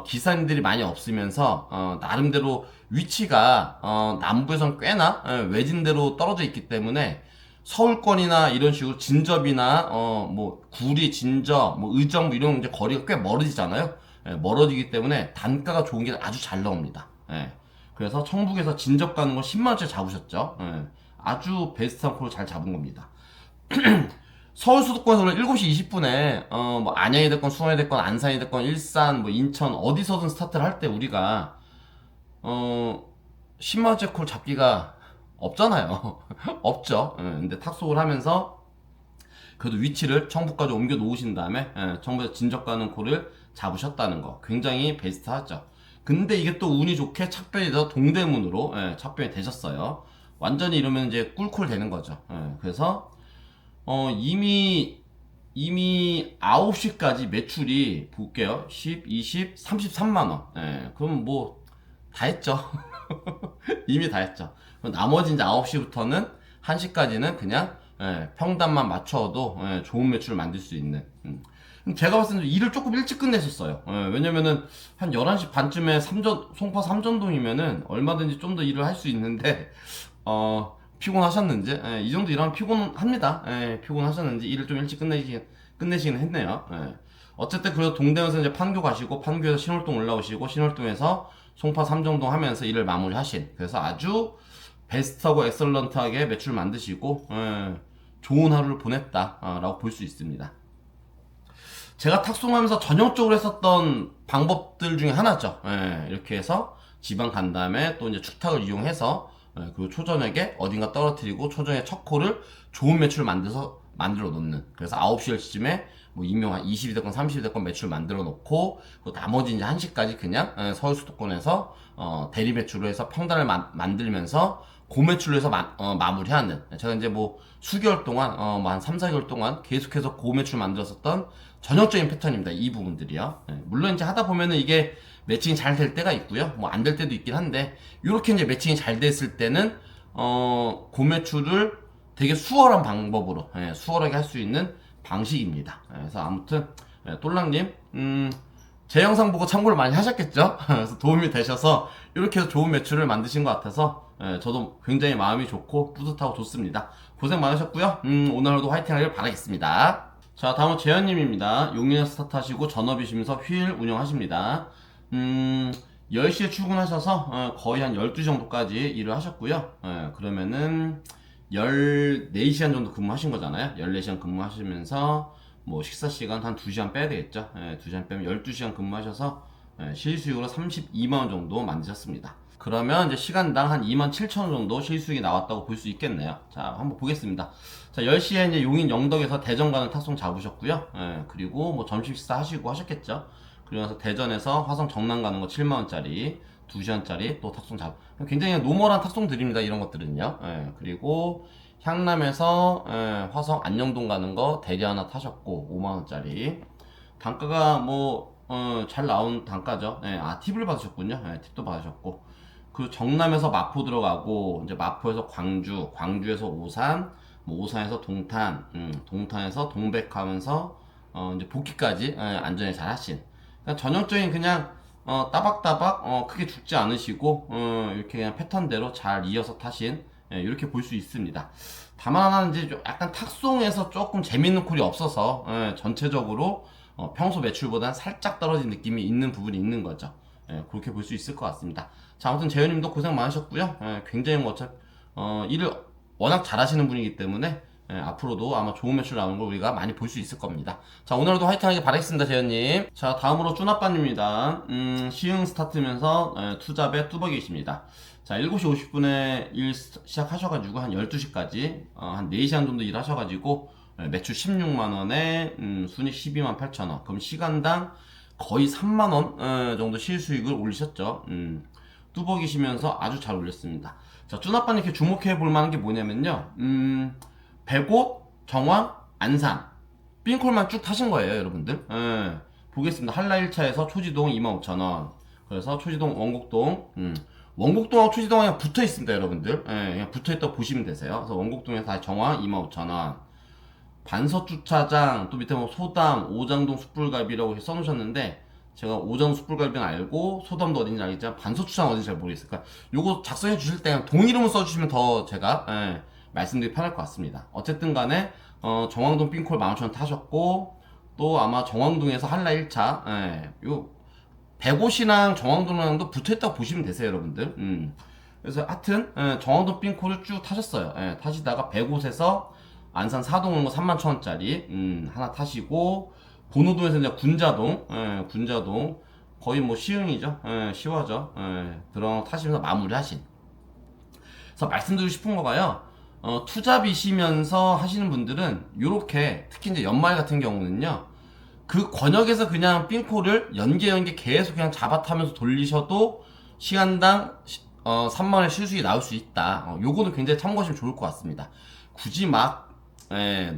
기사님들이 많이 없으면서 나름대로 위치가 남부에선 꽤나 외진대로 떨어져 있기 때문에 서울권이나 이런 식으로 진접이나 뭐 구리, 진접, 뭐 의정 뭐 이런 이제 거리가 꽤 멀어지잖아요. 멀어지기 때문에 단가가 좋은 게 아주 잘 나옵니다. 그래서 청북에서 진접 가는 거 10만원짜리 잡으셨죠. 아주 베스트한 콜을 잘 잡은 겁니다. 서울 수도권에서는 7시 20분에 뭐 안양이 됐건 수원이 됐건 안산이 됐건 일산 뭐 인천 어디서든 스타트를 할 때 우리가 10만원짜리 콜 잡기가 없잖아요. 없죠. 근데 탁송을 하면서 그래도 위치를 청북까지 옮겨 놓으신 다음에 청북에서 진접 가는 콜을 잡으셨다는 거 굉장히 베스트하죠. 근데 이게 또 운이 좋게 착변이 돼서 동대문으로 착변이 되셨어요. 완전히 이러면 이제 꿀콜 되는 거죠. 그래서 이미 9시까지 매출이 볼게요. 10, 20, 33만원. 그럼 뭐 다 했죠. 이미 다 했죠. 나머지 이제 9시부터는 1시까지는 그냥 평단만 맞춰도 좋은 매출을 만들 수 있는. 제가 봤을 때 일을 조금 일찍 끝내셨어요. 왜냐면은 한 11시 반쯤에 송파 삼전동이면은 얼마든지 좀 더 일을 할 수 있는데 피곤하셨는지, 이 정도 일하면 피곤합니다. 피곤하셨는지 일을 좀 일찍 끝내시긴 했네요. 어쨌든 그래도 동대문에서 이제 판교 가시고 판교에서 신월동 올라오시고 신월동에서 송파 삼정동 하면서 일을 마무리하신, 그래서 아주 베스트하고 엑설런트하게 매출 만드시고 좋은 하루를 보냈다라고 볼 수 있습니다. 제가 탁송하면서 전형적으로 했었던 방법들 중에 하나죠. 이렇게 해서 지방 간 다음에 또 이제 축탁을 이용해서 그리고 초저녁에 어딘가 떨어뜨리고 초저녁에 첫 콜을 좋은 매출을 만들어 놓는. 그래서 9시 10시쯤에 뭐 임용 한 20이 됐건 30이 됐건 매출 만들어 놓고, 그 나머지 이제 1시까지 그냥 서울 수도권에서 대리 매출로 해서 평단을 만들면서 고매출로 해서 마무리하는. 제가 이제 뭐 수개월 동안 뭐 한 3, 4개월 동안 계속해서 고매출 만들었었던 전형적인 패턴입니다. 이 부분들이요. 물론 이제 하다 보면은 이게 매칭이 잘 될 때가 있고요. 뭐 안 될 때도 있긴 한데, 이렇게 이제 매칭이 잘 됐을 때는 고매출을 되게 수월한 방법으로 수월하게 할 수 있는 방식입니다. 그래서 아무튼 똘랑님 제 영상 보고 참고를 많이 하셨겠죠? 그래서 도움이 되셔서 이렇게 해서 좋은 매출을 만드신 것 같아서 저도 굉장히 마음이 좋고 뿌듯하고 좋습니다. 고생 많으셨고요. 오늘 하루도 화이팅 하길 바라겠습니다. 자, 다음은 재현님입니다. 용인에 스타트 하시고 전업이시면서 휴일 운영하십니다. 10시에 출근하셔서 거의 한 12시 정도까지 일을 하셨고요. 그러면은 14시간 정도 근무하신 거잖아요. 14시간 근무하시면서 뭐 식사 시간 한 2시간 빼야 되겠죠. 2시간 빼면 12시간 근무하셔서 실수익으로 32만원 정도 만드셨습니다. 그러면 이제 시간당 한 27,000원 정도 실수익이 나왔다고 볼 수 있겠네요. 자, 한번 보겠습니다. 자, 10시에 이제 용인 영덕에서 대전 가는 탁송 잡으셨고요. 그리고 뭐 점심 식사 하시고 하셨겠죠. 그리고 나서 대전에서 화성 정남 가는 거 7만원짜리 2시간짜리 또 탁송 굉장히 노멀한 탁송들입니다. 이런 것들은요. 그리고 향남에서 화성 안녕동 가는 거 대리 하나 타셨고 5만원짜리 단가가 뭐 잘 나온 단가죠. 팁을 받으셨군요. 팁도 받으셨고, 그 정남에서 마포 들어가고 이제 마포에서 광주, 광주에서 오산, 뭐 오산에서 동탄, 동탄에서 동백하면서 이제 복귀까지 안전히 잘 하신. 그러니까 전형적인 그냥 따박따박 크게 죽지 않으시고 이렇게 그냥 패턴대로 잘 이어서 타신, 이렇게 볼 수 있습니다. 다만 하나는 이제 약간 탁송에서 조금 재밌는 콜이 없어서 전체적으로 평소 매출보다는 살짝 떨어진 느낌이 있는 부분이 있는 거죠. 그렇게 볼 수 있을 것 같습니다. 자, 아무튼 재현님도 고생 많으셨고요. 굉장히 뭐 일을 워낙 잘하시는 분이기 때문에 앞으로도 아마 좋은 매출 나오는 걸 우리가 많이 볼 수 있을 겁니다. 자, 오늘도 화이팅 하길 바라겠습니다, 재현님. 자, 다음으로 쭈나빠님입니다. 시흥 스타트면서 투잡에 뚜벅이십니다. 자, 7시 50분에 일 시작하셔가지고 한 12시까지 한 4시간 정도 일하셔가지고 매출 16만원에 순이익 128,000원. 그럼 시간당 거의 3만원 정도 실수익을 올리셨죠. 뚜벅이시면서 아주 잘 올렸습니다. 자, 쭈나빠님 이렇게 주목해 볼 만한 게 뭐냐면요. 백옷, 정왕, 안산 삥콜만 쭉 타신 거예요, 여러분들. 보겠습니다. 한라 1차에서 초지동 25,000원. 그래서 초지동 원곡동, 원곡동하고 초지동은 그냥 붙어 있습니다, 여러분들. 그냥 붙어 있다고 보시면 되세요. 그래서 원곡동에서 다시 정왕 25,000원. 반석주차장, 또 밑에 뭐 소담, 오장동 숯불갈비라고 이렇게 써놓으셨는데, 제가 오장 숯불갈비는 알고 소담도 어딘지 알겠지만 반석주차장 어딘지 잘 모르겠어요. 그러니까 요거 작성해 주실 때 그냥 동 이름을 써주시면 더 제가 말씀드리기 편할 것 같습니다. 어쨌든 간에 정왕동 삥콜 15,000원 타셨고, 또 아마 정왕동에서 한라 1차 요 백옷이랑 정왕동랑도 붙어있다고 보시면 되세요, 여러분들. 그래서 하여튼 정왕동 삥콜을 쭉 타셨어요. 타시다가 백옷에서 안산 사동은 뭐 31,000원짜리 하나 타시고, 본호동에서 이제 군자동, 군자동 거의 뭐 시흥이죠. 시화죠. 그런 타시면서 마무리하신. 그래서 말씀드리고 싶은 거가요. 투잡이시면서 하시는 분들은 요렇게 특히 이제 연말 같은 경우는요. 그 권역에서 그냥 삥콜을 연계 계속 그냥 잡아타면서 돌리셔도 시간당 3만원의 실수익이 나올 수 있다. 요거는 굉장히 참고하시면 좋을 것 같습니다. 굳이 막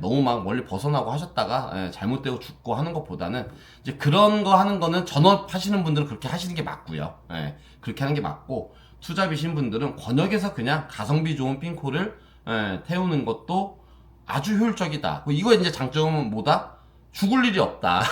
너무 막 멀리 벗어나고 하셨다가 잘못되고 죽고 하는 것보다는 이제 그런 거 하는 거는 전업 하시는 분들은 그렇게 하시는 게 맞고요. 그렇게 하는 게 맞고, 투잡이신 분들은 권역에서 그냥 가성비 좋은 삥콜을 태우는 것도 아주 효율적이다. 이거 이제 장점은 뭐다? 죽을 일이 없다.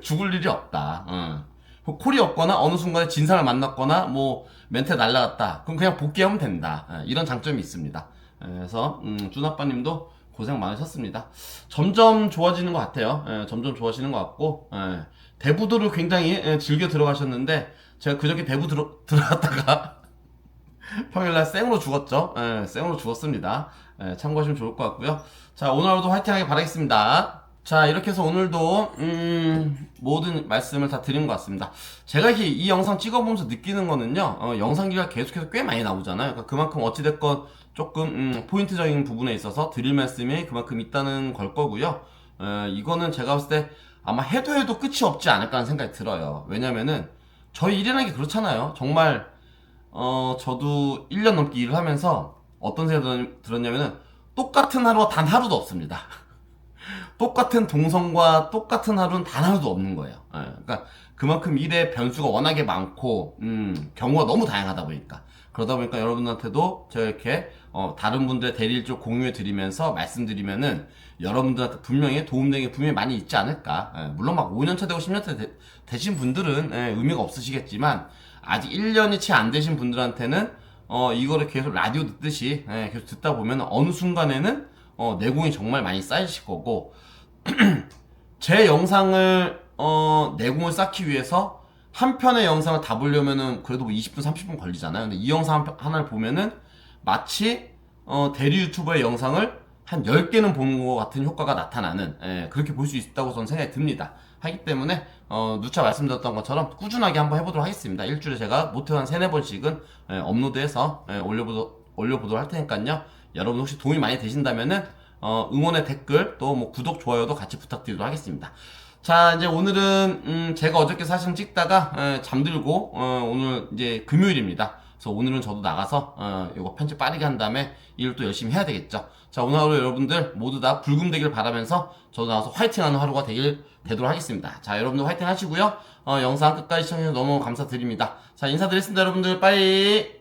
죽을 일이 없다. 콜이 없거나 어느 순간에 진상을 만났거나 뭐 멘트 날라갔다. 그럼 그냥 복귀하면 된다. 이런 장점이 있습니다. 그래서 쭈나빠님도 고생 많으셨습니다. 점점 좋아지는 것 같아요. 점점 좋아지는 것 같고, 대부도를 굉장히 즐겨 들어가셨는데 제가 그저께 대부 들어갔다가 평일날 생으로 죽었죠. 생으로 죽었습니다. 참고하시면 좋을 것 같고요. 자, 오늘 하루도 화이팅 하길 바라겠습니다. 자, 이렇게 해서 오늘도 모든 말씀을 다 드린 것 같습니다. 제가 이렇게 이 영상 찍어보면서 느끼는 거는요, 영상기가 계속해서 꽤 많이 나오잖아요. 그러니까 그만큼 어찌됐건 조금 포인트적인 부분에 있어서 드릴 말씀이 그만큼 있다는 걸 거고요. 이거는 제가 봤을 때 아마 해도 끝이 없지 않을까 하는 생각이 들어요. 왜냐면은 저희 일이라는 게 그렇잖아요. 정말 저도 1년 넘게 일을 하면서 어떤 생각이 들었냐면은 똑같은 하루가 단 하루도 없습니다. 똑같은 동선과 똑같은 하루는 단 하루도 없는 거예요. 그러니까 그만큼 일의 변수가 워낙에 많고 경우가 너무 다양하다 보니까 그러다 보니까 여러분한테도 제가 이렇게 다른 분들의 대리일 쪽 공유해 드리면서 말씀드리면은 여러분들한테 분명히 도움되는 게 분명히 많이 있지 않을까. 물론 막 5년차 되고 10년차 되신 분들은 의미가 없으시겠지만 아직 1년이 채 안 되신 분들한테는 이거를 계속 라디오 듣듯이 계속 듣다 보면 어느 순간에는 내공이 정말 많이 쌓이실 거고 제 영상을 내공을 쌓기 위해서 한 편의 영상을 다 보려면은 그래도 뭐 20분 30분 걸리잖아요. 근데 이 영상 하나를 보면은 마치 대리 유튜버의 영상을 한 10개는 보는 것 같은 효과가 나타나는 그렇게 볼 수 있다고 저는 생각이 듭니다. 하기 때문에 누차 말씀드렸던 것처럼 꾸준하게 한번 해보도록 하겠습니다. 일주일에 제가 못해도 한 3-4번씩은 업로드해서 올려보도록 할 테니까요. 여러분 혹시 도움이 많이 되신다면은 응원의 댓글 또 뭐 구독 좋아요도 같이 부탁드리도록 하겠습니다. 자, 이제 오늘은 제가 어저께 사실 찍다가 잠들고 오늘 이제 금요일입니다. 그래서 오늘은 저도 나가서 이거 편집 빠르게 한 다음에 일을 또 열심히 해야 되겠죠. 자, 오늘 하루 여러분들 모두 다 불금 되길 바라면서 저도 나가서 화이팅하는 하루가 되도록 하겠습니다. 자, 여러분들 화이팅 하시고요. 영상 끝까지 시청해주셔서 너무 감사드립니다. 자, 인사드리겠습니다, 여러분들. 빠이.